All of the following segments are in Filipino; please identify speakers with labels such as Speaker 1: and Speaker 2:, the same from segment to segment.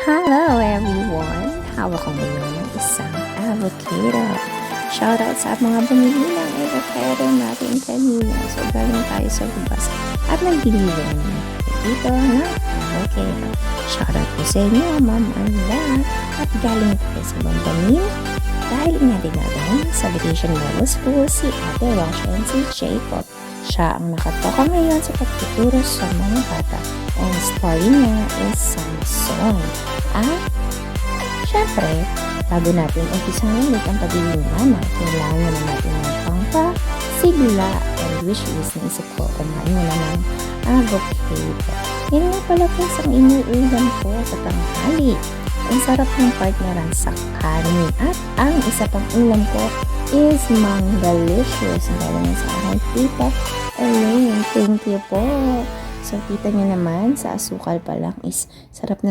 Speaker 1: Hello everyone! Hawak ko ngayon ng isang avocado. Shoutout sa mga bumili ng avocado natin kanina. So galing tayo sa labas at nag-deliver naman dito ng avocado. Shoutout po sa inyo, Ma'am Anda. At galing tayo sa Bambanin dahil nga dinadahan sa vacation levels po si Ate Rocha and si Jacob. Siya ang nakatoka ngayon sa pagtuturo sa mga bata. And story niya is Samson. At syempre, bago natin umpisahan ulit ang pagiging mama, kailangan na natin ng pangpasigla and wishlist na isip ko. Kumain mo na ng avocado. Yan nga pala po isang inuulam ko sa tanghali. Ang sarap ng partneran sa kanin. At ang isa pang ulam ko is mangalicious. Galing sa aking tita Elaine. Thank you po. So, kita nyo naman, sa asukal pa lang is sarap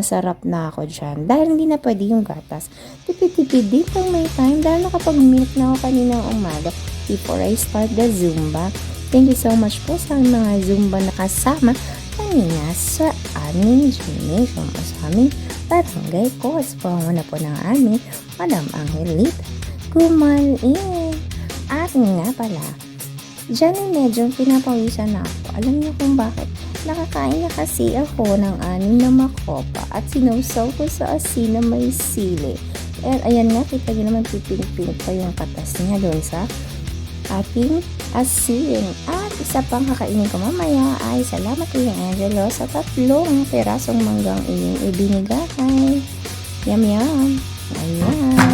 Speaker 1: na ako dyan. Dahil hindi na pwede yung gatas. Tipid-tipid din pang may time. Dahil nakapag-milk na ako kaninang umaga before I start the Zumba. Thank you so much po sa mga Zumba na kasama kanina sa aming gymnasium o sa aming barangay course. Panguna po ng aming Madam Angelita Gumanin. At nga pala, dyan ay medyo pinapawisan na ako. Alam niyo kung bakit? Nakakain na kasi ako ng 6 na makopa at sinawsaw ko sa asin na may sili. And ayan nga, kita nyo naman pipink-pink pa yung katas niya doon sa ating asin. At isa pang kakainin ko mamaya ay salamat kay Angelo sa 3 pirasong manggang inyong ibinigay. Yum yum! Ayan!